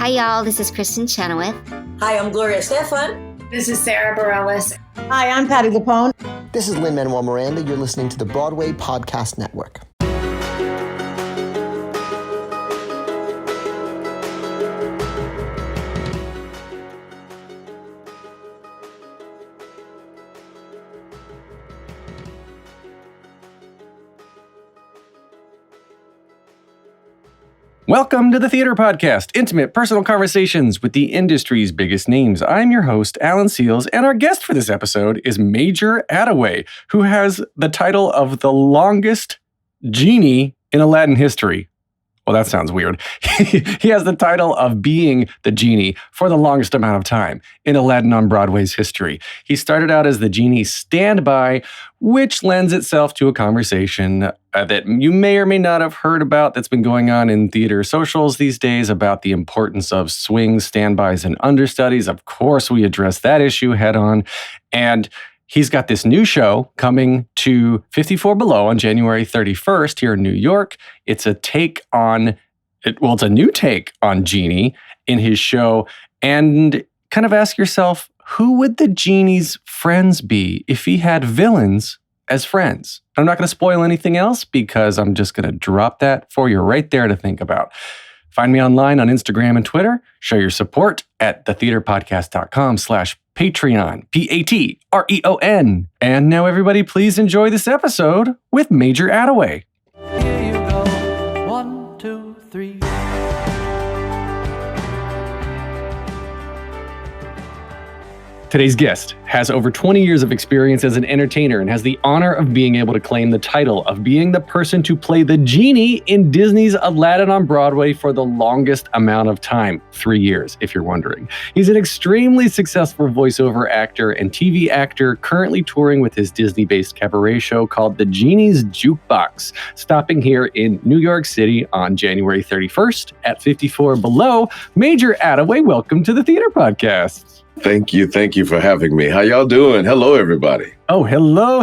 Hi, y'all. This is Kristen Chenoweth. Hi, I'm Gloria Stefan. This is Sarah Bareilles. Hi, I'm Patty Lapone. This is Lin-Manuel Miranda. You're listening to the Broadway Podcast Network. Welcome to the Theater Podcast, intimate personal conversations with the industry's biggest names. I'm your host, Alan Seals, and our guest for this episode is Major Attaway, who has the title of the longest genie in Aladdin history. Well, that sounds weird. He has the title of being the genie for the longest amount of time in Aladdin on Broadway's history. He started out as the genie standby, which lends itself to a conversation that you may or may not have heard about that's been going on in theater socials these days about the importance of swings, standbys, and understudies. Of course, we address that issue head on. And he's got this new show coming to 54 Below on January 31st here in New York. It's a new take on Genie in his show. And kind of ask yourself, who would the genie's friends be if he had villains as friends? I'm not going to spoil anything else because I'm just going to drop that for you right there to think about. Find me online on Instagram and Twitter. Show your support at thetheaterpodcast.com/Patreon, Patreon. And now everybody, please enjoy this episode with Major Attaway. Here you go. 1, 2, 3. Today's guest has over 20 years of experience as an entertainer and has the honor of being able to claim the title of being the person to play the genie in Disney's Aladdin on Broadway for the longest amount of time, 3 years, if you're wondering. He's an extremely successful voiceover actor and TV actor currently touring with his Disney-based cabaret show called the Genies Jukebox, stopping here in New York City on January 31st at 54 Below. Major Attaway, welcome to the Theater Podcast. Thank you for having me. How y'all doing? Hello, everybody. Oh, hello.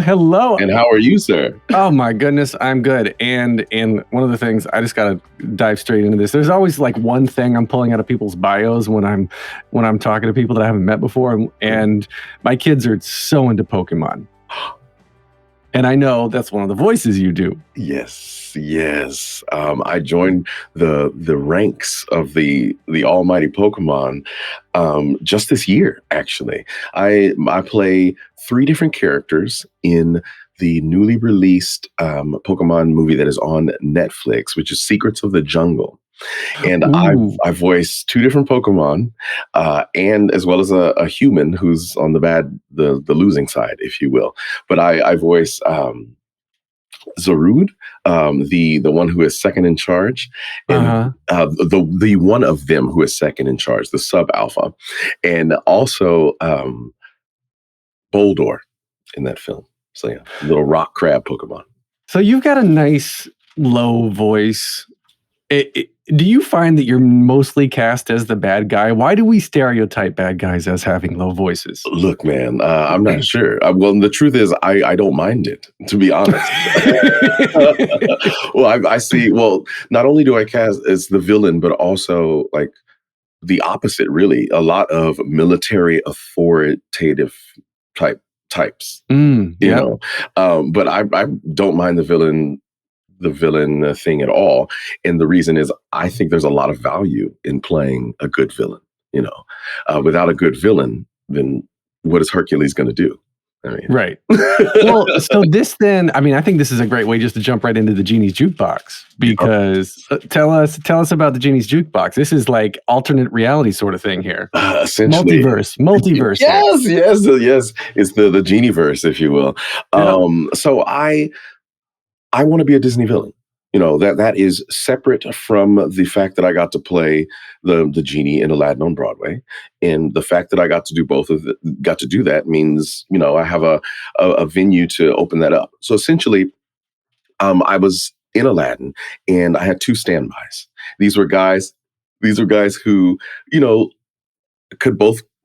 And how are you, sir? Oh my goodness, I'm good. And one of the things, I just gotta dive straight into this. There's always like one thing I'm pulling out of people's bios when I'm talking to people that I haven't met before. And my kids are so into Pokemon. And I know that's one of the voices you do. Yes. I joined the ranks of the almighty Pokemon just this year, actually. I play 3 different characters in the newly released Pokemon movie that is on Netflix, which is Secrets of the Jungle. And I voice 2 different Pokemon, and as well as a human who's on the losing side, if you will. But I voice Zarude, the one who is second in charge, and the one of them who is second in charge, the sub alpha, and also Boldor in that film. So yeah, little rock crab Pokemon. So you've got a nice low voice. Do you find that you're mostly cast as the bad guy? Why do we stereotype bad guys as having low voices? Look, man, I'm not sure. Well, the truth is, I don't mind it, to be honest. Well, I see. Well, not only do I cast as the villain, but also like the opposite, really. A lot of military authoritative types. You know, but I don't mind the villain thing at all. And the reason is I think there's a lot of value in playing a good villain. You know, without a good villain, then what is Hercules going to do? I mean, right. Well, so this then, I mean, I think this is a great way just to jump right into the Genies Jukebox, because tell us about the Genies Jukebox. This is like alternate reality sort of thing here. Essentially. Multiverse. Yes. It's the Genieverse, if you will. So I want to be a Disney villain. You know, that is separate from the fact that I got to play the genie in Aladdin on Broadway. And the fact that I got to do got to do that means, you know, I have a venue to open that up. So essentially, I was in Aladdin and I had 2 standbys. These were guys who, you know,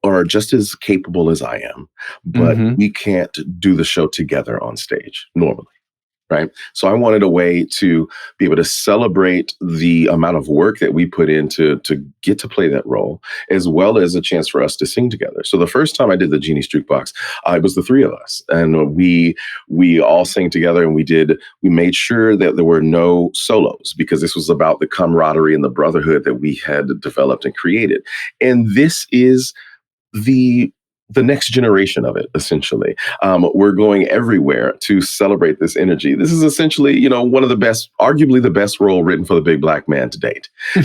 are just as capable as I am, but we can't do the show together on stage normally. right? So I wanted a way to be able to celebrate the amount of work that we put in to get to play that role, as well as a chance for us to sing together. So the first time I did the Genies Jukebox, it was the three of us, and we all sang together, and we made sure that there were no solos, because this was about the camaraderie and the brotherhood that we had developed and created. And this is the next generation of it, essentially. We're going everywhere to celebrate this energy. This is essentially, one of the best, arguably the best role written for the big black man to date. So,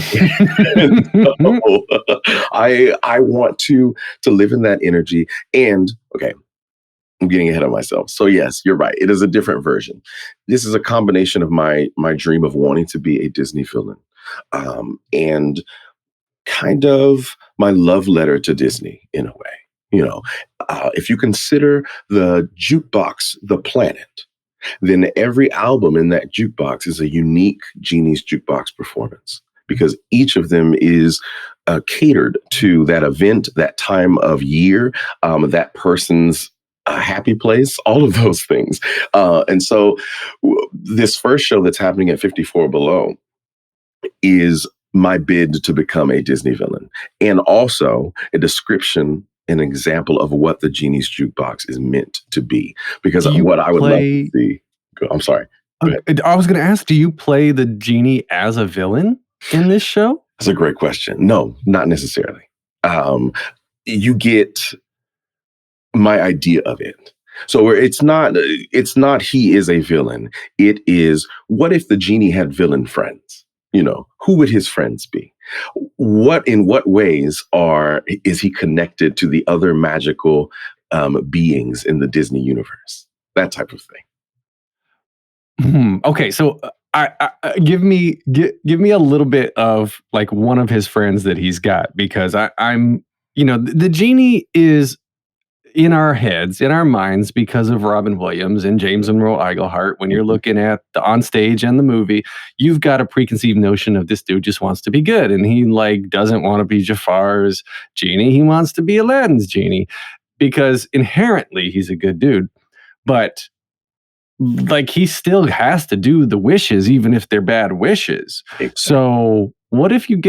I want to live in that energy. And, okay, I'm getting ahead of myself. So yes, you're right. It is a different version. This is a combination of my dream of wanting to be a Disney villain, and kind of my love letter to Disney in a way. If you consider the jukebox the planet, then every album in that jukebox is a unique Genie's Jukebox performance, because each of them is catered to that event, that time of year, that person's happy place, all of those things. And so this first show that's happening at 54 Below is my bid to become a Disney villain, and also a description, an example of what the Genie's Jukebox is meant to be. Because what I would love to see... I'm sorry. I was going to ask, do you play the Genie as a villain in this show? That's a great question. No, not necessarily. You get my idea of it. So it's not he is a villain. It is, what if the Genie had villain friends? Who would his friends be? In what ways is he connected to the other magical beings in the Disney universe? That type of thing. Okay, so give me a little bit of like one of his friends that he's got, because I'm the Genie is in our heads, in our minds, because of Robin Williams and James Monroe Iglehart. When you're looking at the on stage and the movie, you've got a preconceived notion of this dude just wants to be good, and he doesn't want to be Jafar's Genie. He wants to be Aladdin's Genie, because inherently he's a good dude, but he still has to do the wishes, even if they're bad wishes. Exactly. So what if you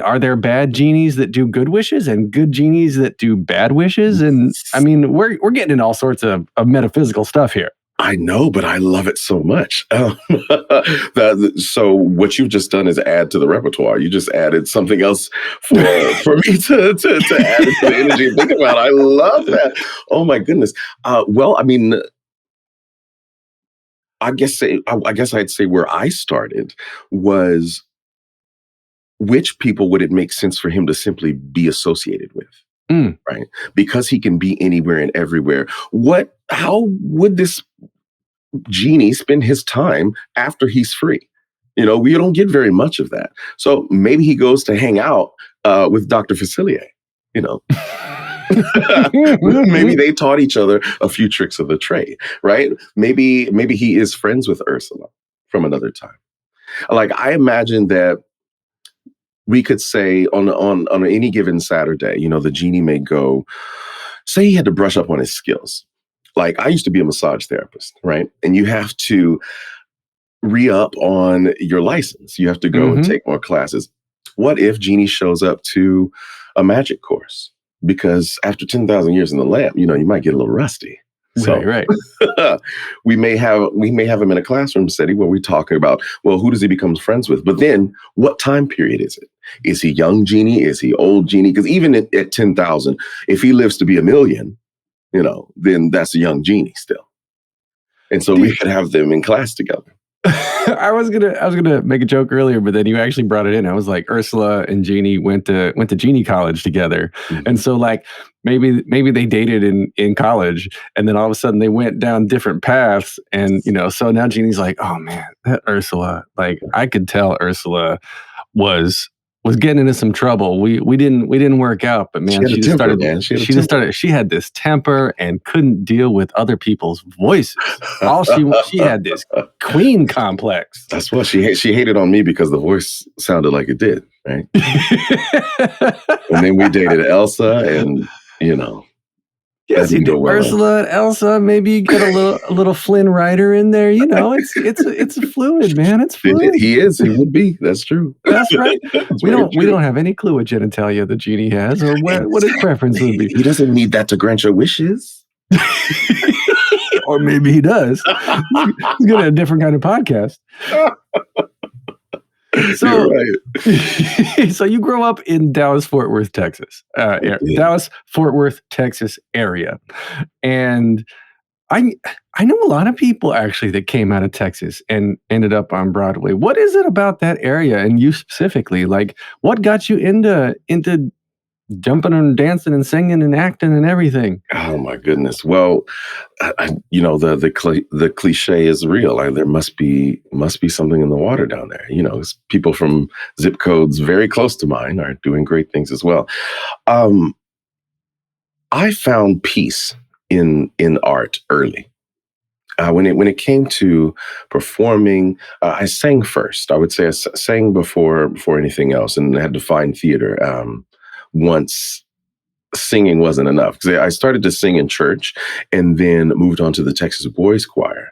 are there bad genies that do good wishes and good genies that do bad wishes? And we're getting in all sorts of metaphysical stuff here. I know, but I love it so much. So what you've just done is add to the repertoire. You just added something else for me to add to the energy and think about. I love that. Oh my goodness. I guess I'd say where I started was, which people would it make sense for him to simply be associated with? Right? Because he can be anywhere and everywhere. How would this Genie spend his time after he's free? We don't get very much of that. So maybe he goes to hang out with Dr. Facilier, Maybe they taught each other a few tricks of the trade, right? Maybe he is friends with Ursula from another time. I imagine that we could say on any given Saturday, the Genie may go, say he had to brush up on his skills. I used to be a massage therapist, right? And you have to re-up on your license. You have to go and take more classes. What if Genie shows up to a magic course? Because after 10,000 years in the lamp, you might get a little rusty. So right. we may have him in a classroom setting where we're talking about, well, who does he become friends with? But then what time period is it? Is he young Genie? Is he old Genie? Because even at 10,000, if he lives to be 1 million, then that's a young Genie still. And so we could have them in class together. I was gonna make a joke earlier, but then you actually brought it in. I was like, Ursula and Genie went to Genie college together, and so maybe they dated in college, and then all of a sudden they went down different paths, and so now Genie's like, oh man, that Ursula, I could tell Ursula was getting into some trouble. We didn't work out, but man, she had this temper and couldn't deal with other people's voices. She had this queen complex. That's what she hated on me because the voice sounded like it did, right? And then we dated Elsa, and Yes, you did Ursula and Elsa. Maybe you get a little Flynn Rider in there. You know, it's fluid, man. It's fluid. He is. He would be. That's true. That's right. We don't have any clue what genitalia the genie has or what his preference would be. He doesn't need that to grant your wishes. Or maybe he does. He's got a different kind of podcast. So, right. So you grow up in Dallas-Fort Worth, Texas. Dallas-Fort Worth, Texas area. And I know a lot of people actually that came out of Texas and ended up on Broadway. What is it about that area and you specifically? Like, what got you into jumping and dancing and singing and acting and everything? Oh my goodness! Well, the cliche is real. Like, there must be something in the water down there. You know, people from zip codes very close to mine are doing great things as well. I found peace in art early. When it came to performing, I sang first. I would say I sang before anything else, and I had to find theater. Once singing wasn't enough, because I started to sing in church and then moved on to the Texas Boys Choir.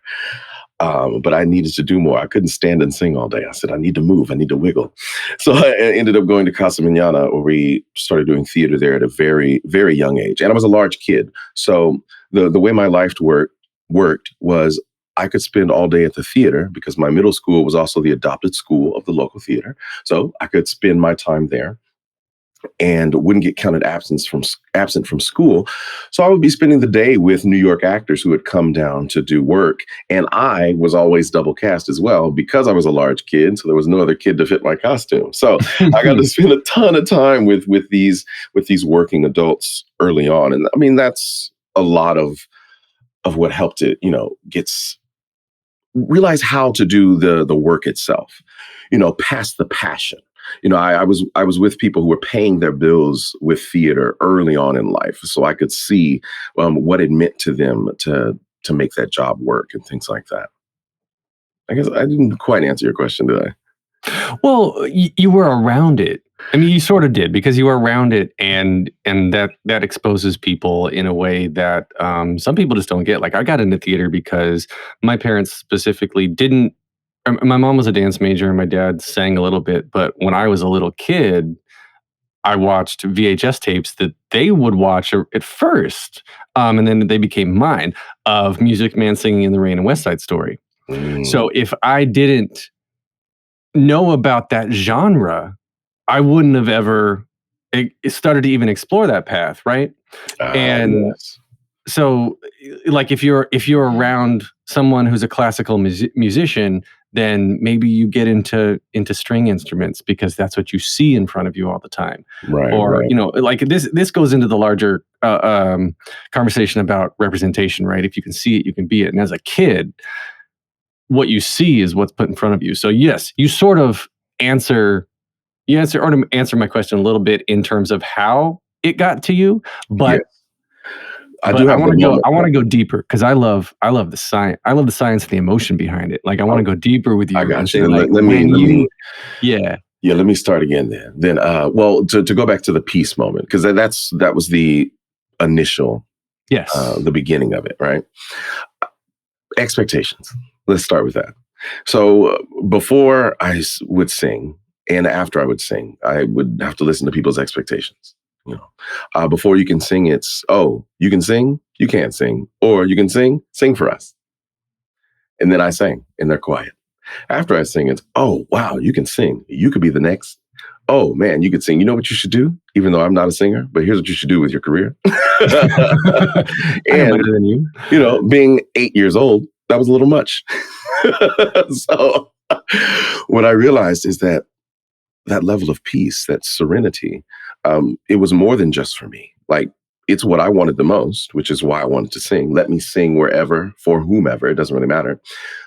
But I needed to do more. I couldn't stand and sing all day. I said, I need to move. I need to wiggle. So I ended up going to Casa Manana, where we started doing theater there at a very, very young age. And I was a large kid. So the way my life worked was I could spend all day at the theater because my middle school was also the adopted school of the local theater. So I could spend my time there and wouldn't get counted absent from school. So I would be spending the day with New York actors who had come down to do work. And I was always double cast as well because I was a large kid. So there was no other kid to fit my costume. So I got to spend a ton of time with these working adults early on. And I mean, that's a lot of what helped it, realize how to do the work itself, past the passion. I was with people who were paying their bills with theater early on in life, so I could see what it meant to them to make that job work and things like that. I guess I didn't quite answer your question, did I? Well, you were around it. I mean, you sort of did because you were around it, and that exposes people in a way that some people just don't get. Like, I got into theater because my parents specifically didn't. My mom was a dance major and my dad sang a little bit, but when I was a little kid, I watched VHS tapes that they would watch at first, and then they became mine, of Music Man Singing in the Rain and West Side Story. So if I didn't know about that genre, I wouldn't have ever started to even explore that path, right? Yes. So, like, if you're around someone who's a classical musician, then maybe you get into string instruments because that's what you see in front of you all the time. Right. Or, right. Like this goes into the larger conversation about representation, right? If you can see it, you can be it. And as a kid, what you see is what's put in front of you. So yes, you sort of answer my question a little bit in terms of how it got to you, but yes. I want to go deeper because I love the science. I love the science and the emotion behind it. Like, I want to go deeper with you. I got you. Let me start again then. Then, to go back to the peace moment, because that was the initial, yes, the beginning of it, right? Expectations. Let's start with that. So before I would sing and after I would sing, I would have to listen to people's expectations. Before you can sing, it's, oh, you can sing, you can't sing, or you can sing for us. And then I sang and they're quiet. After I sing, it's, oh, wow, you can sing. You could be the next. Oh, man, you could sing. You know what you should do? Even though I'm not a singer, but here's what you should do with your career. And, better than you. Being 8 years old, that was a little much. So what I realized is that level of peace, that serenity, it was more than just for me. Like, it's what I wanted the most, which is why I wanted to sing. Let me sing wherever, for whomever, it doesn't really matter.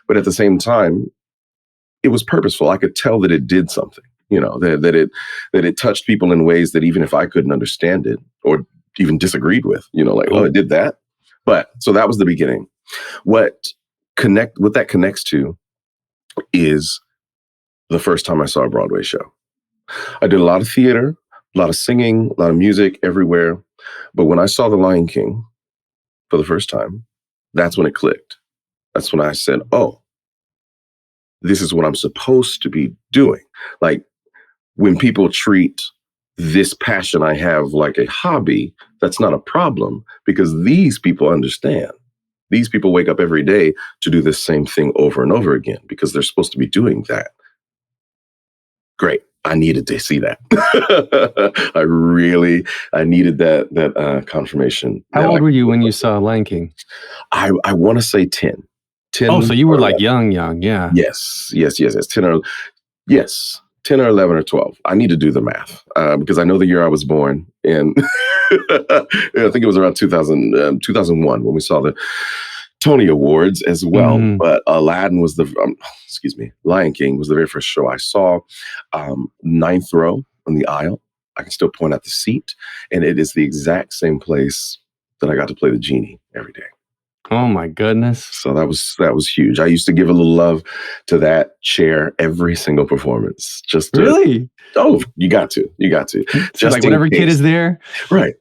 But at the same time, it was purposeful. I could tell that it did something, that it touched people in ways that even if I couldn't understand it or even disagreed with, oh, it did that. But so that was the beginning. What that connects to is the first time I saw a Broadway show. I did a lot of theater, a lot of singing, a lot of music everywhere. But when I saw The Lion King, for the first time, that's when it clicked. That's when I said, oh, this is what I'm supposed to be doing. Like, when people treat this passion I have like a hobby, that's not a problem, because these people understand. These people wake up every day to do the same thing over and over again because they're supposed to be doing that. Great. I needed to see that. I needed that confirmation. How old were you when you saw Lion King? I want to say 10. 10. Oh, so you were like young, yeah. Yes. 10 or 11 or 12. I need to do the math because I know the year I was born. And I think it was around 2001 when we saw the Tony Awards as well. But Aladdin was Lion King was the very first show I saw. Ninth row on the aisle. I can still point out the seat. And it is the exact same place that I got to play the Genie every day. Oh my goodness. So that was huge. I used to give a little love to that chair every single performance. Really? Oh, you got to. Just like whenever kid is there. Right.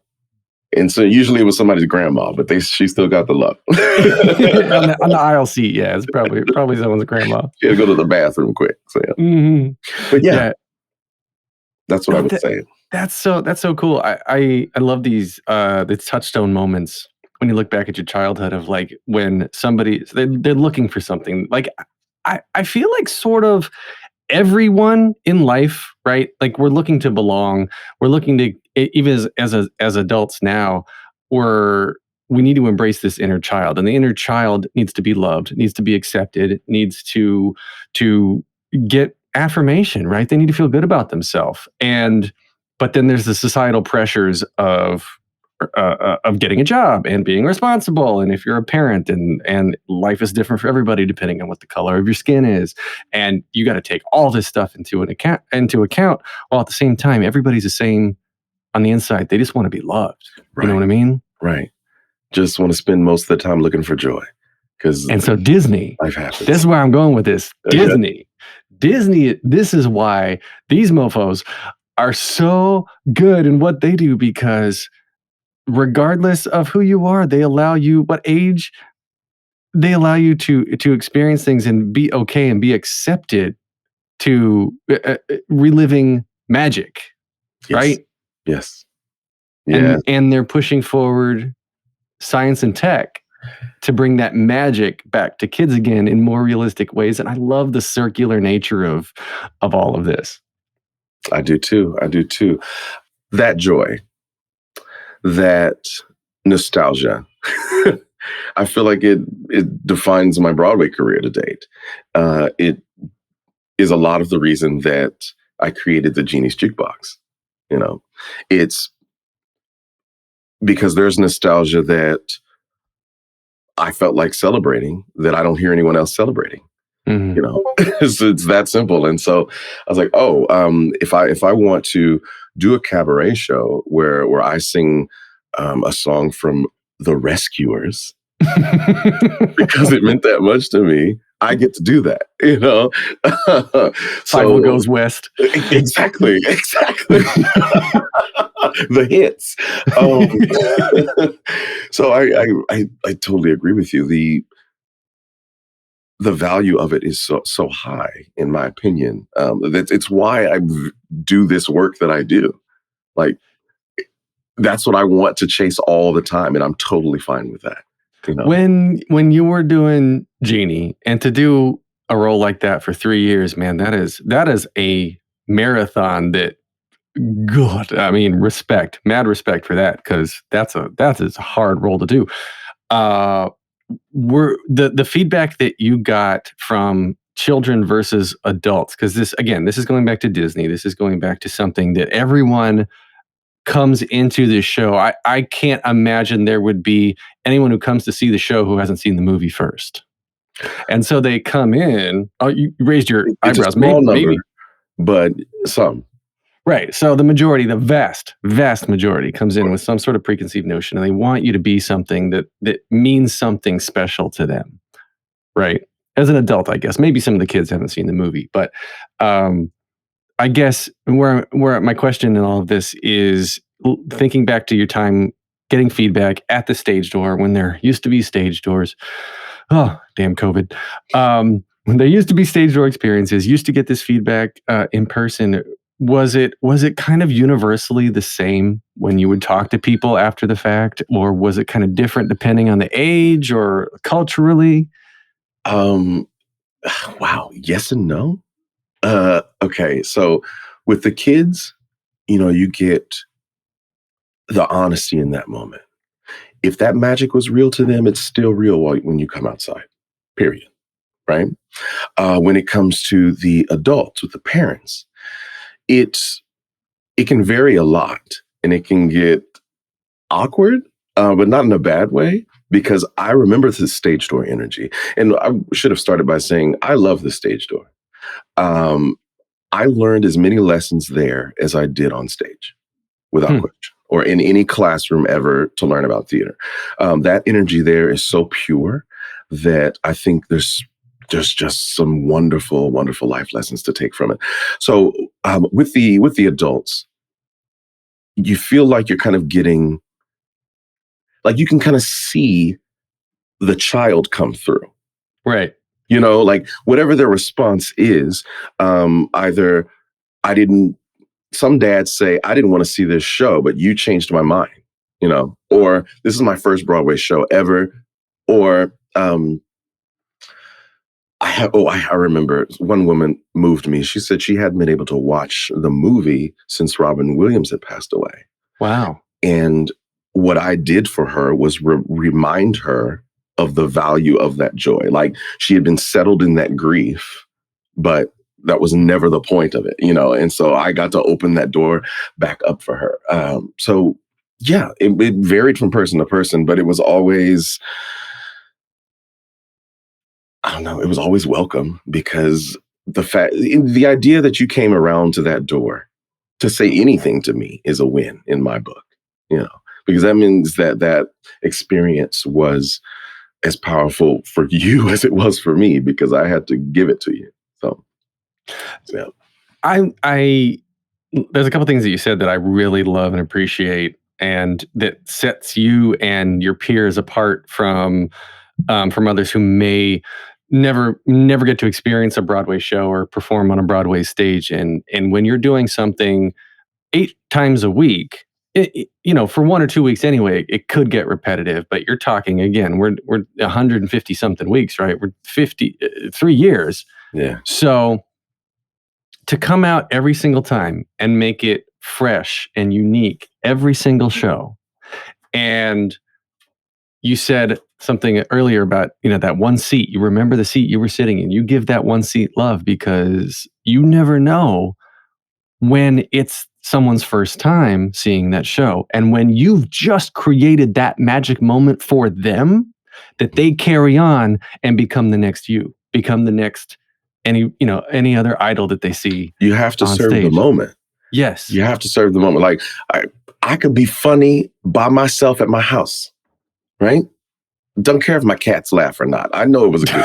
And so usually it was somebody's grandma, but she still got the love. on the aisle seat, yeah. It's probably someone's grandma. She had to go to the bathroom quick. So yeah. Mm-hmm. But yeah. That's what I was saying. That's so cool. I love these the touchstone moments when you look back at your childhood of like when they're looking for something. Like I feel like sort of everyone in life, right? Like we're looking to belong. We're looking to, even as adults now, we need to embrace this inner child, and the inner child needs to be loved, needs to be accepted, needs to get affirmation, right? They need to feel good about themselves. But then there's the societal pressures of getting a job and being responsible, and if you're a parent, and life is different for everybody depending on what the color of your skin is, and you got to take all this stuff into account, while at the same time everybody's the same on the inside. They just want to be loved. Right. You know what I mean? Right. Just want to spend most of the time looking for joy. And so Disney, life happens. This is where I'm going with this. Disney, this is why these mofos are so good in what they do, because regardless of who you are, they allow you, what age, they allow you to experience things and be okay and be accepted to reliving magic, yes. Right? Yes. Yeah. And they're pushing forward science and tech to bring that magic back to kids again in more realistic ways. And I love the circular nature of all of this. I do too. That joy, that nostalgia, I feel like it defines my Broadway career to date. It is a lot of the reason that I created the Genies Jukebox. You know, it's because there's nostalgia that I felt like celebrating that I don't hear anyone else celebrating. Mm-hmm. You know, it's that simple. And so I was like, if I want to do a cabaret show where I sing a song from The Rescuers because it meant that much to me, I get to do that, you know. So goes west. Exactly. The hits. So I totally agree with you. The value of it is so high, in my opinion. It's why I do this work that I do. Like, that's what I want to chase all the time, and I'm totally fine with that. You know? When you were doing Genie, and to do a role like that for 3 years, man, that is a marathon. That, good. I mean, mad respect for that, because that's a hard role to do. Were the feedback that you got from children versus adults, because this is going back to Disney. This is going back to something that everyone comes into this show. I can't imagine there would be anyone who comes to see the show who hasn't seen the movie first. And so they come in. Oh, you raised your eyebrows. A small number, but some. Right. So the majority, the vast majority, comes in with some sort of preconceived notion, and they want you to be something that means something special to them. Right. As an adult, I guess. Maybe some of the kids haven't seen the movie, but I guess where my question in all of this is thinking back to your time getting feedback at the stage door when there used to be stage doors. Oh, damn COVID. When there used to be stage door experiences, used to get this feedback in person. Was it kind of universally the same when you would talk to people after the fact, or was it kind of different depending on the age or culturally? Wow. Yes and no. Okay. So with the kids, you get the honesty in that moment. If that magic was real to them, it's still real when you come outside, period. Right? When it comes to the adults, with the parents, it can vary a lot, and it can get awkward, but not in a bad way, because I remember the stage door energy. And I should have started by saying, I love the stage door. I learned as many lessons there as I did on stage, without question, or in any classroom ever to learn about theater. That energy there is so pure that I think there's just some wonderful, wonderful life lessons to take from it. So with the adults, you feel like you're kind of getting, like you can kind of see the child come through. Right. Like whatever their response is, either some dads say, I didn't want to see this show, but you changed my mind, or this is my first Broadway show ever, or I remember one woman moved me. She said she hadn't been able to watch the movie since Robin Williams had passed away. Wow. And what I did for her was remind her of the value of that joy. Like she had been settled in that grief, but that was never the point of it, And so I got to open that door back up for her. So yeah, it varied from person to person, but it was always, I don't know, it was always welcome, because the idea that you came around to that door to say anything to me is a win in my book, because that means that experience was as powerful for you as it was for me, because I had to give it to you. So, yeah. There's a couple things that you said that I really love and appreciate, and that sets you and your peers apart from others who may never get to experience a Broadway show or perform on a Broadway stage. And when you're doing something 8 times a week, for 1 or 2 weeks anyway, it could get repetitive. But you're talking, again, we're 150 something weeks, right? We're 3 years. Yeah. So to come out every single time and make it fresh and unique every single show. And you said something earlier about, that one seat. You remember the seat you were sitting in. You give that one seat love, because you never know when it's someone's first time seeing that show. And when you've just created that magic moment for them, that they carry on and become the next you, become the next any other idol that they see. You have to serve stage. The moment. Yes. You have to serve the moment. Like I could be funny by myself at my house, right? Don't care if my cats laugh or not. I know it was a good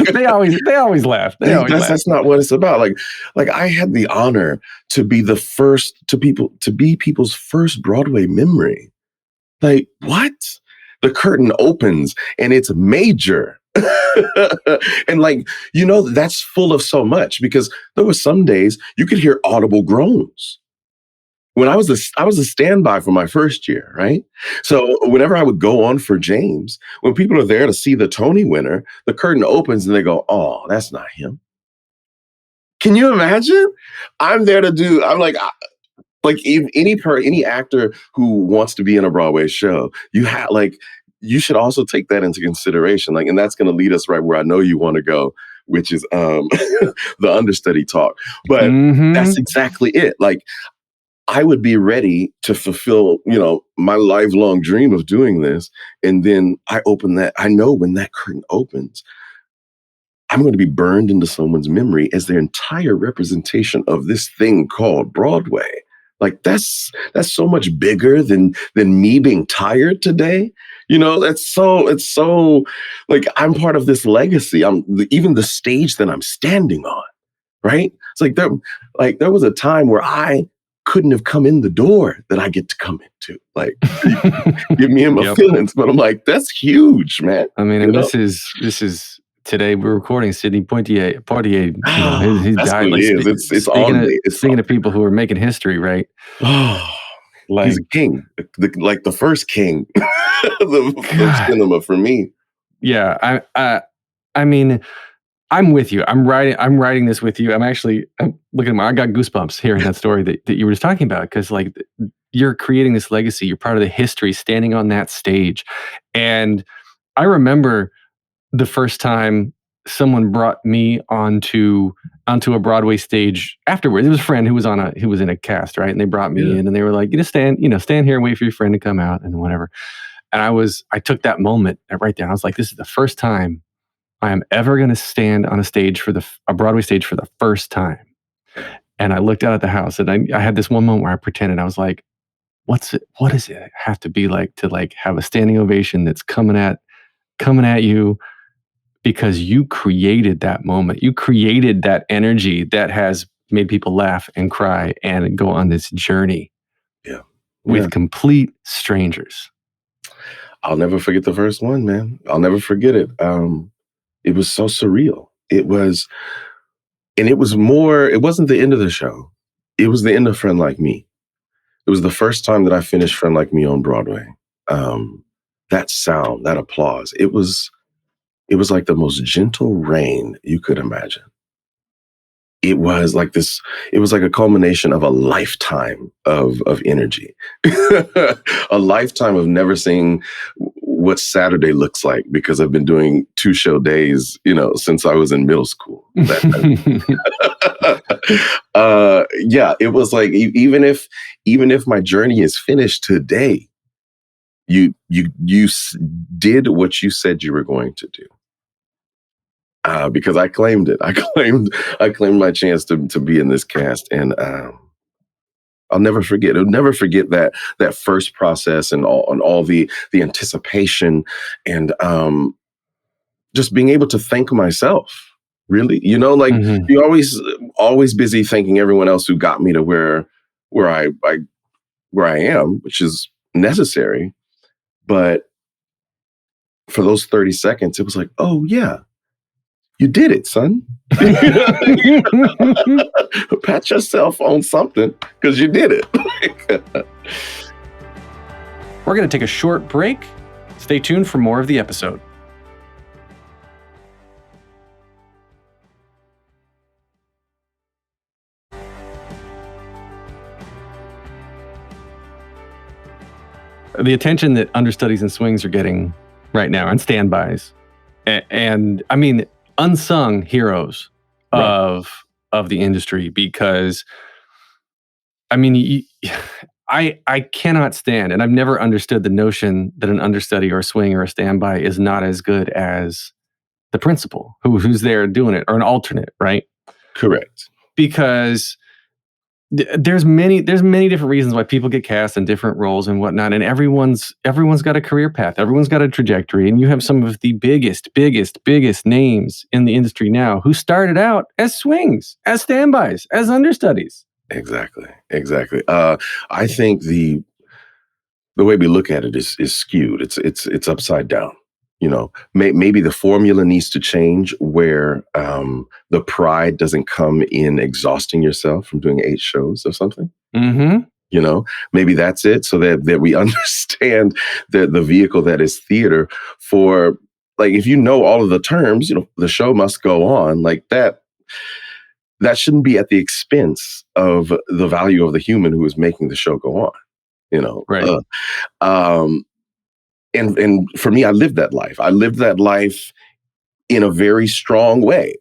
thing. They always laugh. That's not what it's about. Like I had the honor to be the first to be people's first Broadway memory. Like what? The curtain opens and it's major. And that's full of so much, because there were some days you could hear audible groans. When I was a standby for my first year, right? So whenever I would go on for James, when people are there to see the Tony winner, the curtain opens and they go, "Oh, that's not him." Can you imagine? I'm there to do. I'm like any actor who wants to be in a Broadway show, you should also take that into consideration. And that's going to lead us right where I know you want to go, which is the understudy talk. But that's exactly it. Like, I would be ready to fulfill, my lifelong dream of doing this. And then I open that. I know when that curtain opens, I'm going to be burned into someone's memory as their entire representation of this thing called Broadway. Like that's so much bigger than me being tired today. It's so like I'm part of this legacy. Even the stage that I'm standing on, right? It's like there was a time where I couldn't have come in the door that I get to come into. Like, give me in my feelings. But I'm like, that's huge, man. I mean, and this is today we're recording Sidney Poitier. He that's died. What it is. It's on me. Speaking of people who are making history, right? Like, he's a king, like the first king of cinema for me. Yeah, I mean, I'm with you. I'm writing this with you. I'm looking at I got goosebumps hearing that story that you were just talking about, because like you're creating this legacy. You're part of the history, standing on that stage. And I remember the first time someone brought me onto a Broadway stage afterwards. It was a friend who was in a cast, right? And they brought me in, and they were like, stand here and wait for your friend to come out and whatever. And I took that moment right there. I was like, this is the first time I am ever going to stand on a stage a Broadway stage for the first time. And I looked out at the house, and I had this one moment where I pretended. I was like, what does it have to be like to like have a standing ovation that's coming at you, because you created that moment. You created that energy that has made people laugh and cry and go on this journey with complete strangers. I'll never forget the first one, man. I'll never forget it. It was so surreal. It wasn't the end of the show. It was the end of Friend Like Me. It was the first time that I finished Friend Like Me on Broadway. That sound, that applause, it was like the most gentle rain you could imagine. It was like a culmination of a lifetime of energy, a lifetime of never seeing what Saturday looks like, because I've been doing 2-show days, since I was in middle school. It was like, even if my journey is finished today, you did what you said you were going to do. Because I claimed it. I claimed my chance to be in this cast, and I'll never forget. I'll never forget that first process and all the anticipation, and just being able to thank myself. Really, you're always busy thanking everyone else who got me to where I am, which is necessary. But for those 30 seconds, it was like, oh yeah. You did it, son. Pat yourself on something, because you did it. We're going to take a short break. Stay tuned for more of the episode. The attention that understudies and swings are getting right now, and standbys. And I mean, unsung heroes of the industry, because I mean, I cannot stand, and I've never understood the notion that an understudy or a swing or a standby is not as good as the principal who's there doing it, or an alternate, right? Correct. Because there's many different reasons why people get cast in different roles and whatnot, and everyone's got a career path, everyone's got a trajectory, and you have some of the biggest names in the industry now who started out as swings, as standbys, as understudies. Exactly. I think the way we look at it is skewed. It's upside down. Maybe the formula needs to change, where the pride doesn't come in exhausting yourself from doing 8 shows or something. Mm-hmm. Maybe that's it, so that we understand the vehicle that is theater. For like, if all of the terms, the show must go on, like that. That shouldn't be at the expense of the value of the human who is making the show go on. Right. And for me, I lived that life. I lived that life in a very strong way.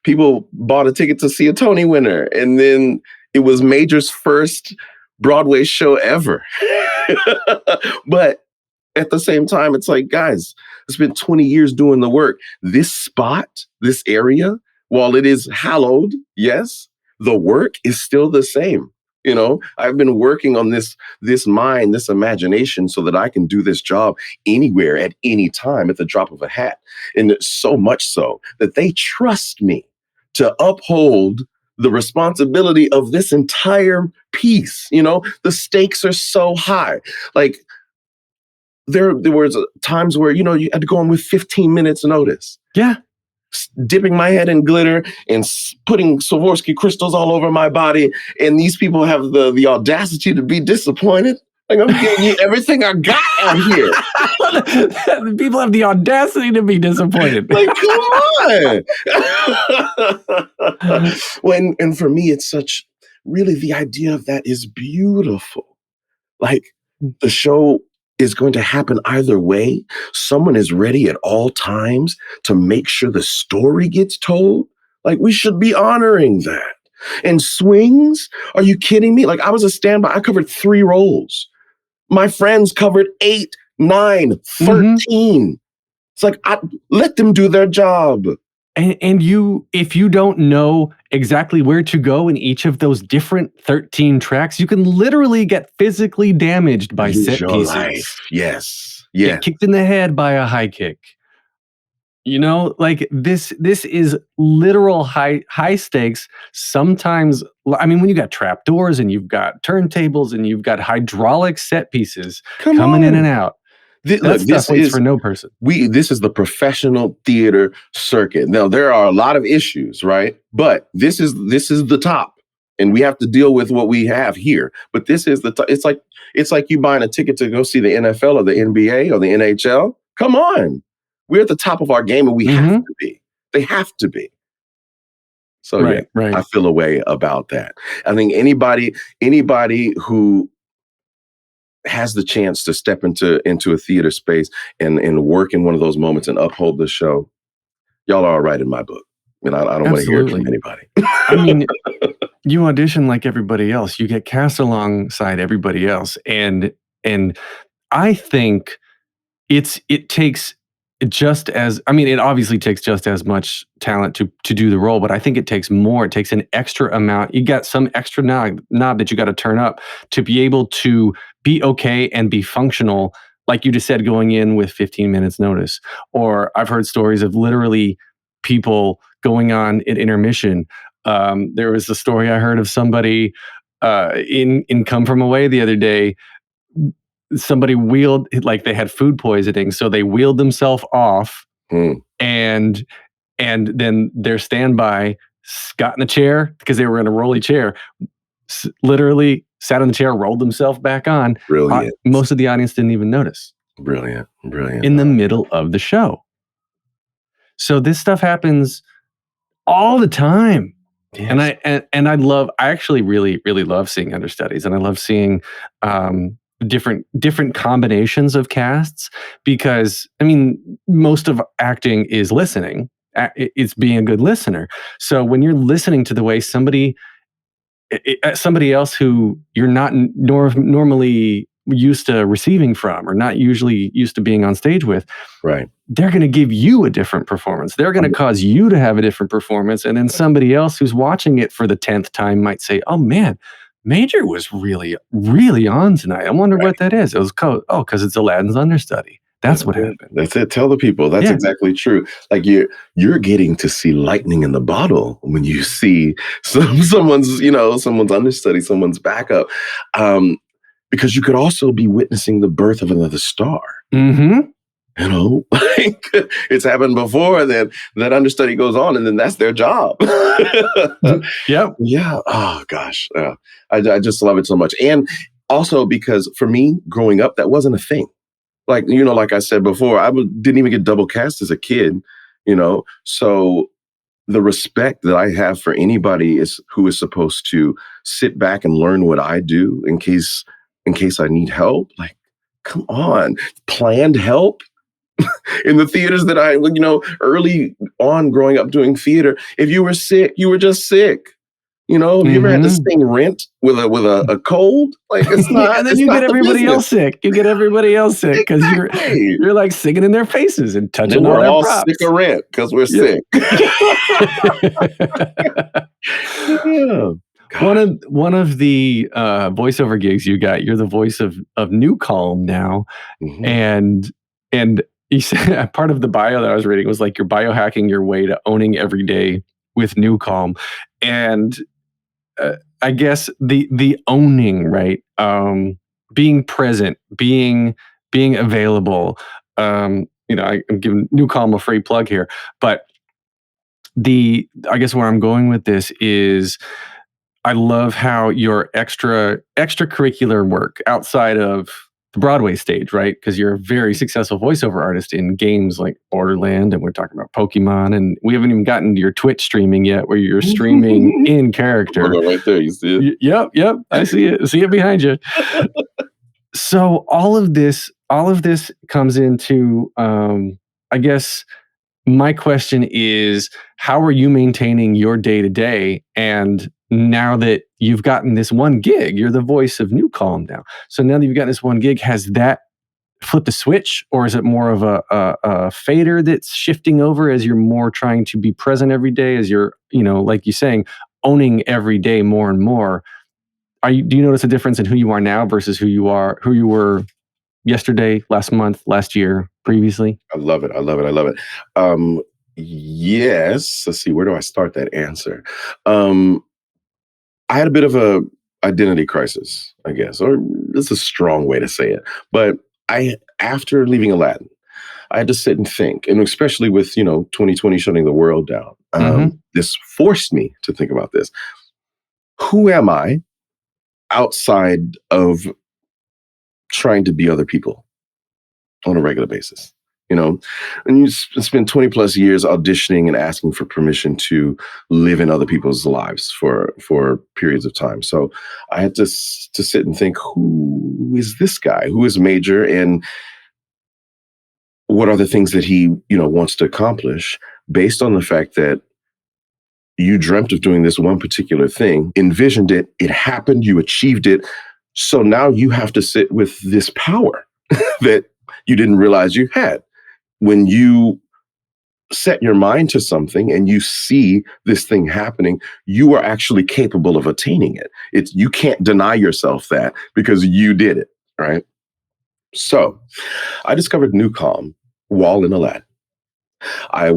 People bought a ticket to see a Tony winner, and then it was Major's first Broadway show ever. But at the same time, it's like, guys, I spent 20 years doing the work. This spot, this area, while it is hallowed, yes, the work is still the same. I've been working on this mind, this imagination, so that I can do this job anywhere at any time at the drop of a hat. And so much so that they trust me to uphold the responsibility of this entire piece. You know, the stakes are so high. Like there was times where, you know, you had to go in with 15 minutes notice. Yeah. Dipping my head in glitter and putting Swarovski crystals all over my body. And these people have the audacity to be disappointed. Like, I'm giving you everything I got out here. People have the audacity to be disappointed. Like, come on. And for me, it's such, really, the idea of that is beautiful. Like, the show is going to happen either way. Someone is ready at all times to make sure the story gets told. Like, we should be honoring that. And swings? Are you kidding me? Like, I was a standby. I covered 3 roles. My friends covered 8, 9, 13. It's like, let them do their job. And you, if you don't know exactly where to go in each of those different 13 tracks, you can literally get physically damaged by set pieces. Life. Yes. Yeah. Get kicked in the head by a high kick. You know, like this is literal high stakes. Sometimes, I mean, when you got trap doors and you've got turntables and you've got hydraulic set pieces coming in and out, that stuff waits for no person. This is the professional theater circuit. Now, there are a lot of issues, right? But this is the top, and we have to deal with what we have here. But this is the top. It's like you buying a ticket to go see the NFL or the NBA or the NHL. Come on. We're at the top of our game, and we have to be. They have to be. So right. I feel a way about that. I think anybody who has the chance to step into a theater space and work in one of those moments and uphold the show, y'all are all right in my book. I mean, I don't want to hear it from anybody. I mean, you audition like everybody else. You get cast alongside everybody else, and I think it takes. It obviously takes just as much talent to do the role, but I think it takes more. It takes an extra amount. You got some extra knob that you got to turn up to be able to be okay and be functional, like you just said, going in with 15 minutes notice. Or I've heard stories of literally people going on at intermission. There was a story I heard of somebody in Come From Away the other day. Somebody wheeled, like they had food poisoning, so they wheeled themselves off, and then their standby got in a chair because they were in a rolly chair, literally sat in the chair, rolled themselves back on. Brilliant. Most of the audience didn't even notice. Brilliant. In the middle of the show. So this stuff happens all the time. Yes. And I actually really, really love seeing understudies, and I love seeing different combinations of casts, because I mean, most of acting is listening. It's being a good listener. So when you're listening to the way somebody else who you're not normally used to receiving from, or not usually used to being on stage with, right, they're going to give you a different performance. They're going to cause you to have a different performance. And then somebody else who's watching it for the 10th time might say, oh man, Major was really, really on tonight. I wonder what that is. It was because it's Aladdin's understudy. That's what happened. That's it. Tell the people. That's exactly true. Like you're getting to see lightning in the bottle when you see someone's understudy, someone's backup, because you could also be witnessing the birth of another star. Mm-hmm. You know, like it's happened before. Then that understudy goes on, and then that's their job. Yep. Yeah. Oh gosh. I just love it so much, and also because for me, growing up, that wasn't a thing. Like, you know, like I said before, I didn't even get double cast as a kid. You know, so the respect that I have for anybody who is supposed to sit back and learn what I do in case I need help. Like, come on, planned help. In the theaters that I, early on growing up doing theater, if you were sick, you were just sick. You know, have you ever had to sing Rent with a cold? Like, it's not. And then you get everybody else sick. You get everybody else sick because you're like singing in their faces and touching all their props. We're all sick of Rent because we're sick. Yeah. One of the voiceover gigs you got, you're the voice of New Calm now, and you said part of the bio that I was reading was like you're biohacking your way to owning every day New Calm, and I guess the owning, right? Being present, being available. I'm giving New Calm a free plug here, but I guess where I'm going with this is I love how your extracurricular work outside of the Broadway stage, right? Because you're a very successful voiceover artist in games like Borderlands, and we're talking about Pokemon, and we haven't even gotten to your Twitch streaming yet, where you're streaming in character. Right there, you see it? Yep, I see it. See it behind you. So all of this comes into, I guess. My question is, how are you maintaining your day-to-day? And now that you've gotten this one gig, you're the voice of New Calm now. So now that you've gotten this one gig, has that flipped the switch? Or is it more of a fader that's shifting over as you're more trying to be present every day, as you're, like you're saying, owning every day more and more? Do you notice a difference in who you are now versus who you were yesterday, last month, last year, previously? I love it. Yes. Let's see. Where do I start that answer? I had a bit of a identity crisis, I guess, or it's a strong way to say it. But after leaving Aladdin, I had to sit and think, and especially with 2020 shutting the world down, this forced me to think about this. Who am I outside of trying to be other people on a regular basis? And you spend 20 plus years auditioning and asking for permission to live in other people's lives for periods of time. So I had to sit and think, who is this guy? Who is Major? And what are the things that he, wants to accomplish based on the fact that you dreamt of doing this one particular thing, envisioned it, it happened, you achieved it. So now you have to sit with this power that you didn't realize you had. When you set your mind to something and you see this thing happening, you are actually capable of attaining it. You can't deny yourself that because you did it, right? So I discovered New Calm while in Aladdin. I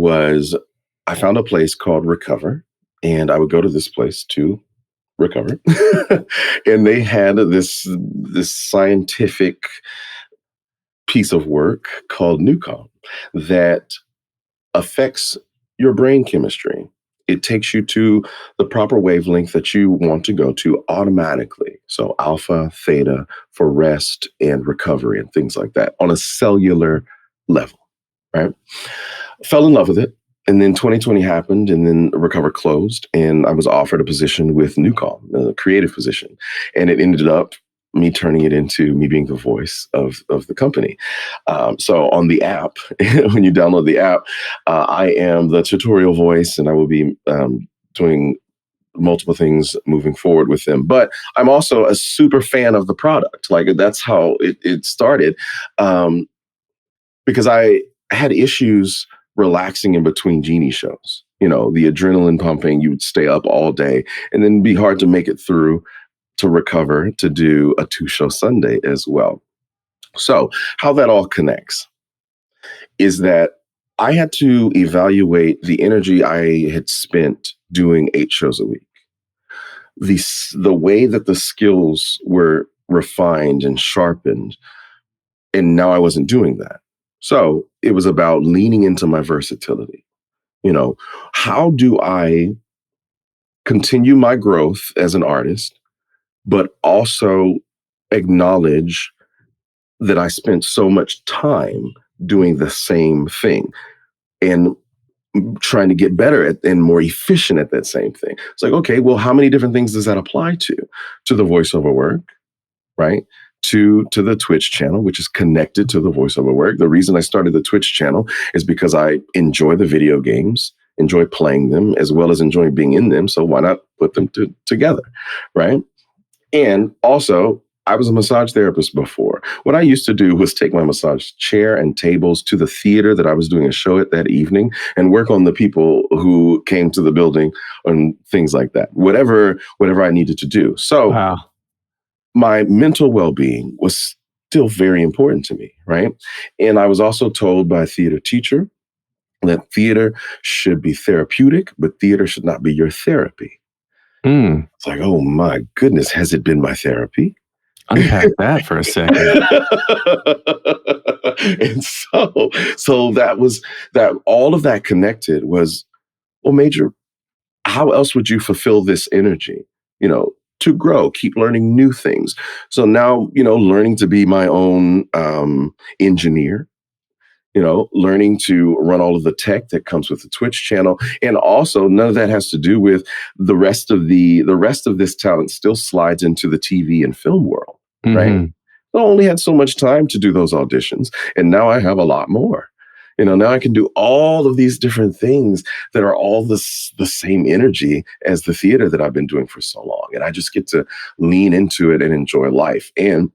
found a place called Recover, and I would go to this place to recover. And they had this scientific piece of work called New Calm that affects your brain chemistry. It takes you to the proper wavelength that you want to go to automatically. So alpha, theta for rest and recovery and things like that on a cellular level, right? Fell in love with it. And then 2020 happened, and then Recover closed, and I was offered a position with New Calm, a creative position. And it ended up me turning it into me being the voice of the company. So on the app, when you download the app, I am the tutorial voice, and I will be doing multiple things moving forward with them. But I'm also a super fan of the product. Like, that's how it started, because I had issues relaxing in between Genie shows. The adrenaline pumping, you would stay up all day, and then it'd be hard to make it through to Recover to do a 2-show Sunday as well. So how that all connects is that I had to evaluate the energy I had spent doing 8 shows a week. The way that the skills were refined and sharpened, and now I wasn't doing that. So it was about leaning into my versatility. How do I continue my growth as an artist, but also acknowledge that I spent so much time doing the same thing and trying to get better at and more efficient at that same thing? It's like, okay, well, how many different things does that apply to? To the voiceover work, right? To the Twitch channel, which is connected to the voiceover work. The reason I started the Twitch channel is because I enjoy the video games, enjoy playing them, as well as enjoy being in them. So why not put them together, right? And also, I was a massage therapist before. What I used to do was take my massage chair and tables to the theater that I was doing a show at that evening and work on the people who came to the building and things like that, whatever I needed to do. So wow. My mental well-being was still very important to me, right? And I was also told by a theater teacher that theater should be therapeutic, but theater should not be your therapy. It's like, oh my goodness, has it been my therapy? Unpack that for a second. And so that was that. All of that connected was, well, Major, how else would you fulfill this energy? To grow, keep learning new things. So now, learning to be my own engineer. Learning to run all of the tech that comes with the Twitch channel. And also none of that has to do with the rest of this talent still slides into the TV and film world, right? I only had so much time to do those auditions. And now I have a lot more. Now I can do all of these different things that are all the same energy as the theater that I've been doing for so long. And I just get to lean into it and enjoy life. And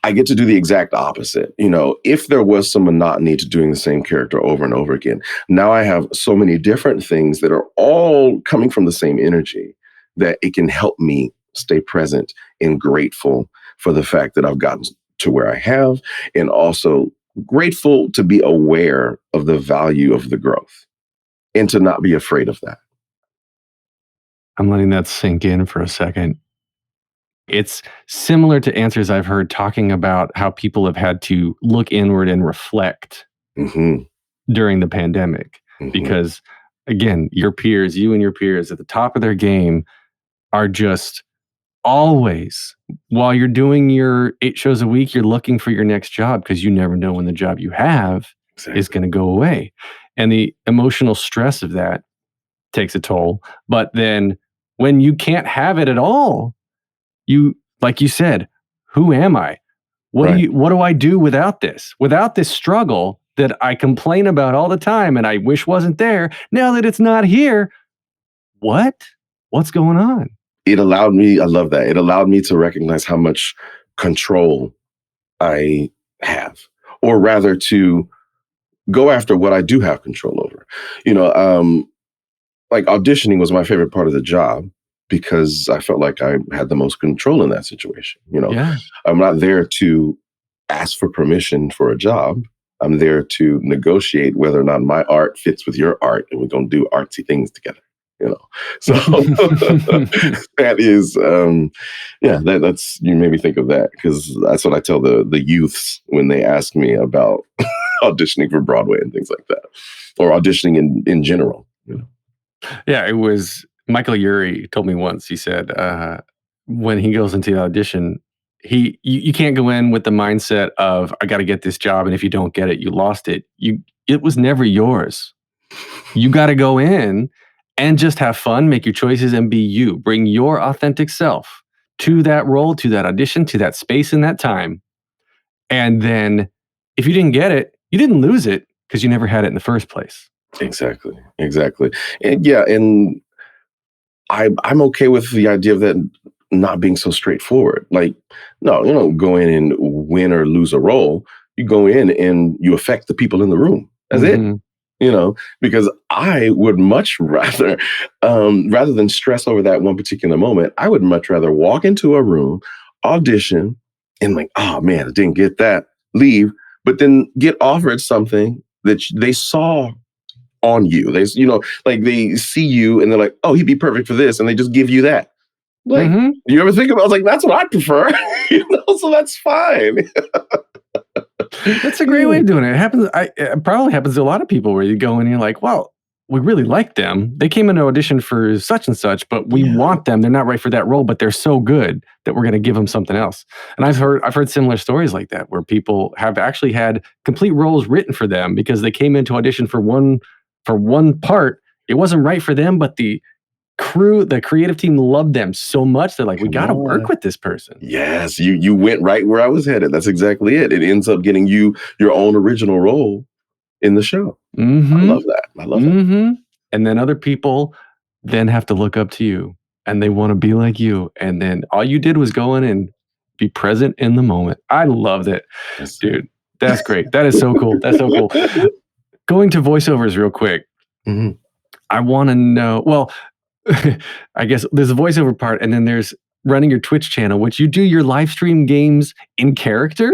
I get to do the exact opposite. If there was some monotony to doing the same character over and over again, now I have so many different things that are all coming from the same energy that it can help me stay present and grateful for the fact that I've gotten to where I have, and also grateful to be aware of the value of the growth and to not be afraid of that. I'm letting that sink in for a second. It's similar to answers I've heard talking about how people have had to look inward and reflect during the pandemic. Because, again, you and your peers at the top of their game are just always, while you're doing your 8 shows a week, you're looking for your next job because you never know when the job you have is going to go away. And the emotional stress of that takes a toll. But then when you can't have it at all, like you said, who am I? What do I do without this? Without this struggle that I complain about all the time and I wish wasn't there, now that it's not here, what's going on? It allowed me, I love that. It allowed me to recognize how much control I have, or rather to go after what I do have control over. Like auditioning was my favorite part of the job, because I felt like I had the most control in that situation. I'm not there to ask for permission for a job. I'm there to negotiate whether or not my art fits with your art, and we're going to do artsy things together. So that is, that's, you made me think of that, because that's what I tell the youths when they ask me about auditioning for Broadway and things like that, or auditioning in general. Yeah, it was. Michael Urie told me once, he said, when he goes into the audition, you can't go in with the mindset of, I got to get this job, and if you don't get it, you lost it. It was never yours. You got to go in and just have fun, make your choices, and be you. Bring your authentic self to that role, to that audition, to that space in that time. And then if you didn't get it, you didn't lose it, because you never had it in the first place. Exactly. And I'm okay with the idea of that not being so straightforward. Like, no, you don't go in and win or lose a role. You go in and you affect the people in the room. That's it. Because I would much rather than stress over that one particular moment, I would much rather walk into a room, audition, and like, oh man, I didn't get that, leave, but then get offered something that they saw on you. They, they see you and they're like, oh, he'd be perfect for this. And they just give you that. Like, you ever think about, I was like, that's what I prefer, so that's fine. That's a great way of doing it. It happens. It probably happens to a lot of people where you go and you're like, well, we really like them. They came into audition for such and such, but we want them. They're not right for that role, but they're so good that we're going to give them something else. And I've heard similar stories like that, where people have actually had complete roles written for them because they came into audition for one part. It wasn't right for them, but the creative team loved them so much. They're like, we got to work with this person. Yes, you went right where I was headed. That's exactly it. It ends up getting you your own original role in the show. I love that. And then other people then have to look up to you, and they want to be like you. And then all you did was go in and be present in the moment. I loved it. Yes, dude. That's great. That is so cool. That's so cool. Going to voiceovers real quick. I want to know, well, I guess there's a voiceover part, and then there's running your Twitch channel, which you do your live stream games in character.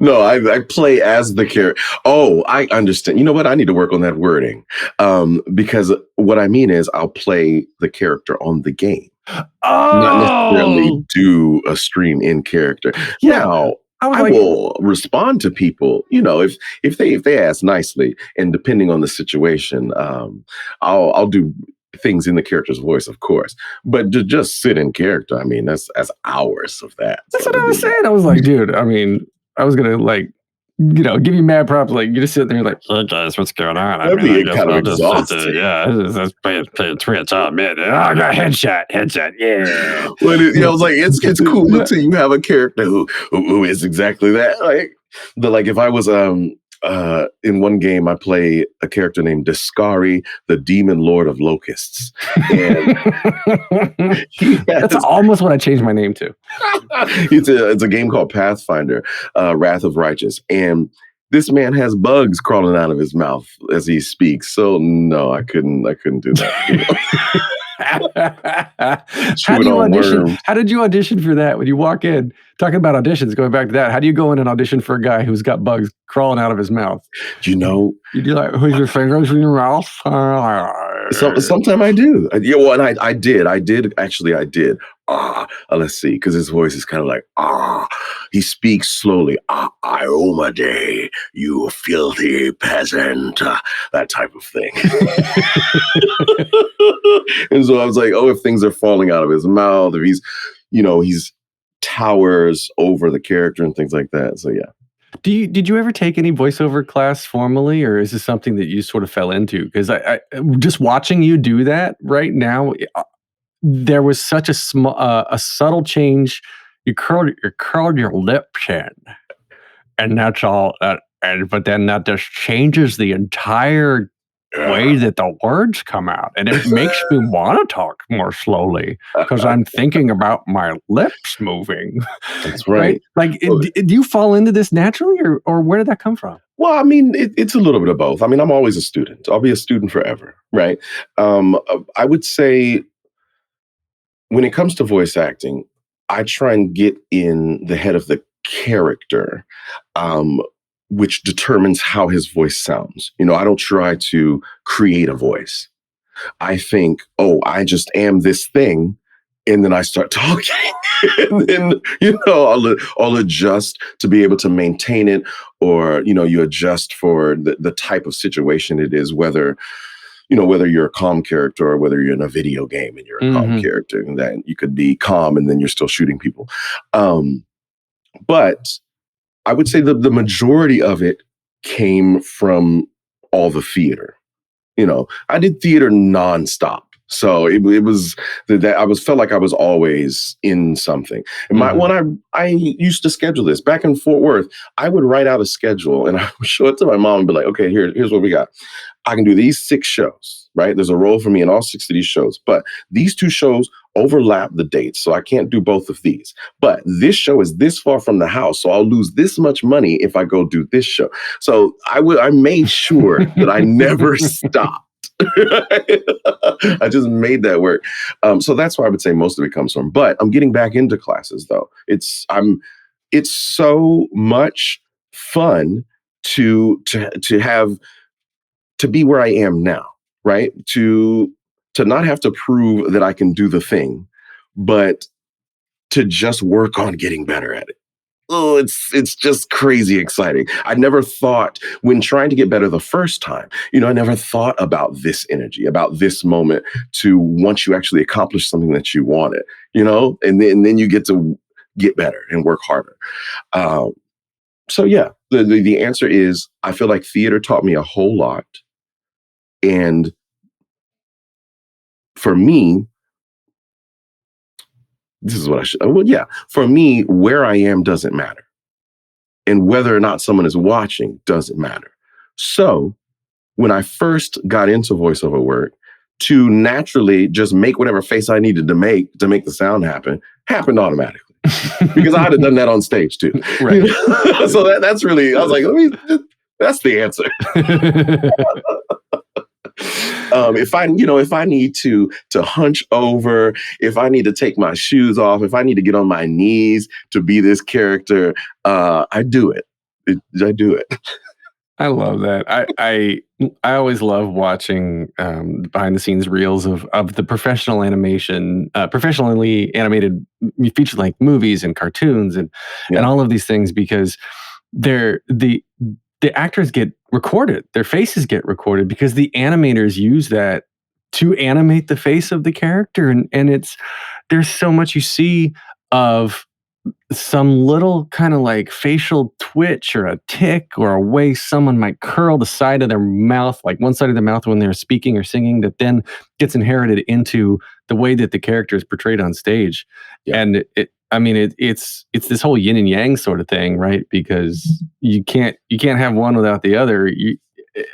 No, I play as the character. Oh, I understand. You know what? I need to work on that wording. Because what I mean is I'll play the character on the game. Not necessarily do a stream in character. Yeah. Now, I will respond to people, if they ask nicely, and depending on the situation, I'll do things in the character's voice, of course. But to just sit in character, I mean, that's hours of that. That's what I was saying. I was like, dude, I mean, I was gonna give you mad props. Like, you just sit there and you're like, hey guys, what's going on? That'd be kind of exhausting. That's playing pretty tough, man. Oh, I got headshot, yeah. Well, I was like, it's cool until you have a character who is exactly that. Like if I was in one game, I play a character named Discari, the Demon Lord of Locusts. And that's almost what I changed my name to. It's a game called Pathfinder, Wrath of Righteous. And this man has bugs crawling out of his mouth as he speaks. So no, I couldn't do that. How do you audition? How did you audition for that when you walk in? Talking about auditions, going back to that, how do you go in and audition for a guy who's got bugs crawling out of his mouth? You do like, who's your fingers in your mouth? Sometimes I do. And I did. Let's see, because his voice is kind of like, he speaks slowly. Iomade, you filthy peasant. That type of thing. And so I was like, if things are falling out of his mouth, if he's towers over the character and things like that. So yeah. Did you ever take any voiceover class formally, or is this something that you sort of fell into? Because I just watching you do that right now, there was such a subtle change. You curled your lip chin, and that's all. But then that just changes the entire way that the words come out, and it makes me want to talk more slowly because I'm thinking about my lips moving. That's right. Like, do you fall into this naturally, or where did that come from? Well, I mean, it's a little bit of both. I mean, I'm always a student. I'll be a student forever, right? I would say when it comes to voice acting, I try and get in the head of the character, which determines how his voice sounds. I don't try to create a voice. I think, I just am this thing, and then I start talking. And then, I'll adjust to be able to maintain it, or, you adjust for the type of situation it is, whether you're a calm character or whether you're in a video game and you're a calm character, and then you could be calm and then you're still shooting people. But I would say the majority of it came from all the theater. I did theater nonstop. So it was that I felt like I was always in something. And when I used to schedule this back in Fort Worth, I would write out a schedule and I would show it to my mom and be like, okay, here's what we got. I can do these 6 shows, right? There's a role for me in all 6 of these shows, but these 2 shows overlap the dates, so I can't do both of these. But this show is this far from the house, so I'll lose this much money if I go do this show. So I made sure that I never stopped. I just made that work. So that's where I would say most of it comes from. But I'm getting back into classes though. It's so much fun to be where I am now, right? To not have to prove that I can do the thing, but to just work on getting better at it. Oh, it's just crazy exciting. I never thought, when trying to get better the first time, I never thought about this energy, about this moment, to once you actually accomplish something that you wanted, and then you get to get better and work harder. So yeah, the answer is, I feel like theater taught me a whole lot. And for me, this is what I should, for me, where I am doesn't matter. And whether or not someone is watching doesn't matter. So when I first got into voiceover work, to naturally just make whatever face I needed to make the sound happened automatically. Because I'd have done that on stage too. Right. So that's really, I was like, that's the answer. If I need to hunch over, if I need to take my shoes off, if I need to get on my knees to be this character, I do it. I do it. I love that. I always love watching behind the scenes reels of the professional animation, professionally animated feature length movies and cartoons and all of these things, because the actors get recorded, their faces get recorded because the animators use that to animate the face of the character, and there's so much you see of some little kind of like facial twitch or a tick or a way someone might curl the side of their mouth, like one side of their mouth when they're speaking or singing, that then gets inherited into the way that the character is portrayed on stage. Yeah. And it's this whole yin and yang sort of thing, right? Because you can't have one without the other.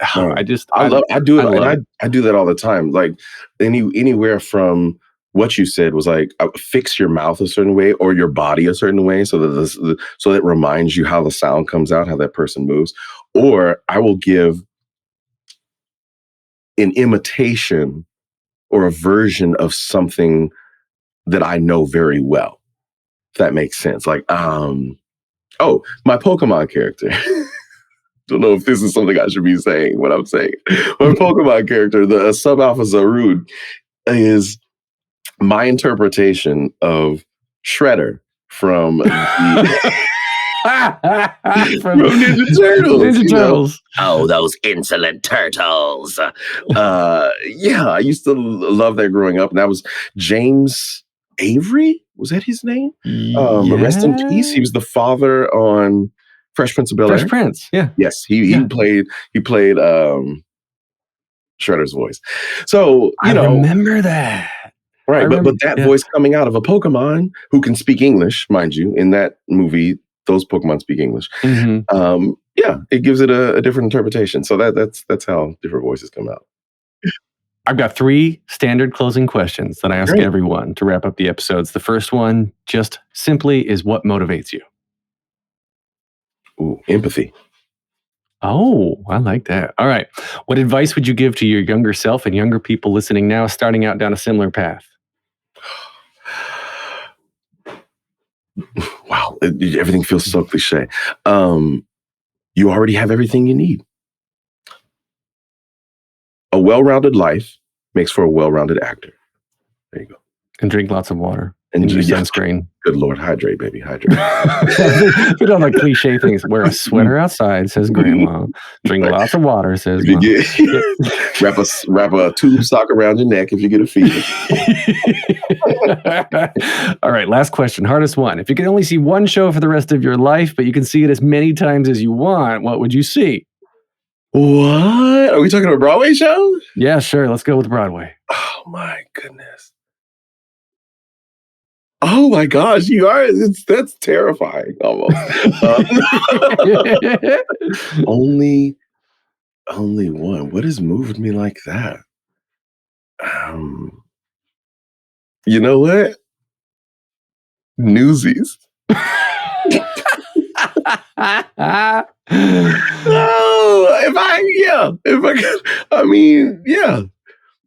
I do that all the time. Like anywhere from what you said was like fix your mouth a certain way or your body a certain way so that so that reminds you how the sound comes out, how that person moves. Or I will give an imitation or a version of something that I know very well. If that makes sense. Like, my Pokemon character. Don't know if this is something I should be saying, what I'm saying. My Pokemon character, the Sub-Alpha Zarude, is my interpretation of Shredder from Ninja Turtles. Oh, those insolent turtles. I used to love that growing up. And that was James Avery. Was that his name? Rest in peace. He was the father on Fresh Prince of Bel-Air. Fresh Prince, yeah. Yes, he played Shredder's voice. So, I remember that. Right, but that voice coming out of a Pokemon who can speak English, mind you, in that movie, those Pokemon speak English. Mm-hmm. It gives it a different interpretation. So that's how different voices come out. I've got 3 standard closing questions that I ask everyone to wrap up the episodes. The first one, just simply, is what motivates you? Ooh, empathy. Oh, I like that. All right. What advice would you give to your younger self and younger people listening now, starting out down a similar path? Wow, everything feels so cliche. You already have everything you need. A well-rounded life makes for a well-rounded actor. There you go. And drink lots of water. And use sunscreen. Good Lord, hydrate, baby, hydrate. Put on the cliche things. Wear a sweater outside, says Grandma. Drink lots of water, says Mom. Wrap a tube sock around your neck if you get a fever. All right, last question. Hardest one. If you could only see one show for the rest of your life, but you can see it as many times as you want, what would you see? What? Are we talking about a Broadway show? Yeah, sure. Let's go with Broadway. Oh, my goodness. Oh my gosh, you are. That's terrifying almost. Only one. What has moved me like that? You know what? Newsies.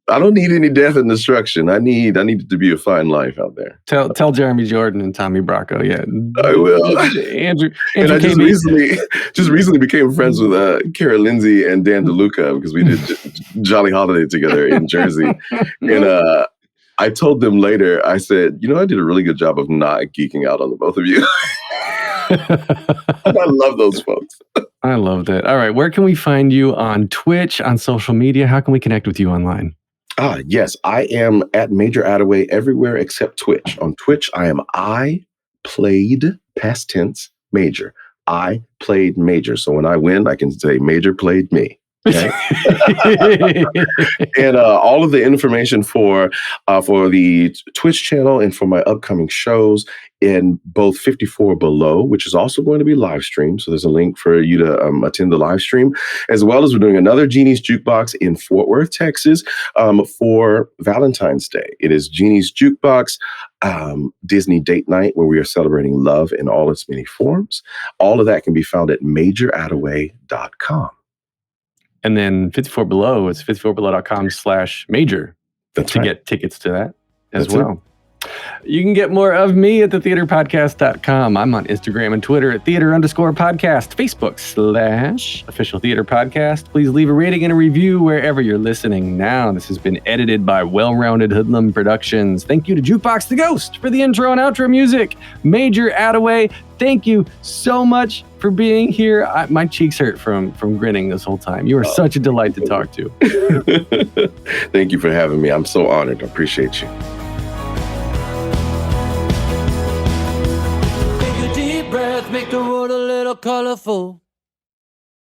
I don't need any death and destruction. I need it to be a fine life out there. Tell Jeremy Jordan and Tommy Bracco. Yeah, I will. Andrew and I just recently became friends with Kara Lindsay and Dan DeLuca because we did Jolly Holiday together in Jersey. And I told them later, I said, I did a really good job of not geeking out on the both of you. I love those folks. I love that. All right, where can we find you on Twitch, on social media? How can we connect with you online? Yes, I am at Major Attaway everywhere except Twitch. On Twitch, I played past tense Major. I played Major. So when I win, I can say Major played me. Okay? And all of the information for the Twitch channel and for my upcoming shows in both 54 Below, which is also going to be live streamed. So there's a link for you to attend the live stream, as well as we're doing another Genies Jukebox in Fort Worth, Texas, for Valentine's Day. It is Genies Jukebox, Disney date night, where we are celebrating love in all its many forms. All of that can be found at majораttaway.com. And then 54 Below is 54below.com/major That's to right. get tickets to that as That's well. You can get more of me at thetheaterpodcast.com. I'm on Instagram and Twitter at theater_podcast, Facebook/official theater podcast. Please leave a rating and a review wherever you're listening now. This has been edited by Well-Rounded Hoodlum Productions. Thank you to Jukebox the Ghost for the intro and outro music. Major Attaway, thank you so much for being here. My cheeks hurt from grinning this whole time. You are such a delight to talk to. Thank you for having me. I'm so honored. I appreciate you. Take a deep breath, make the world a little colorful.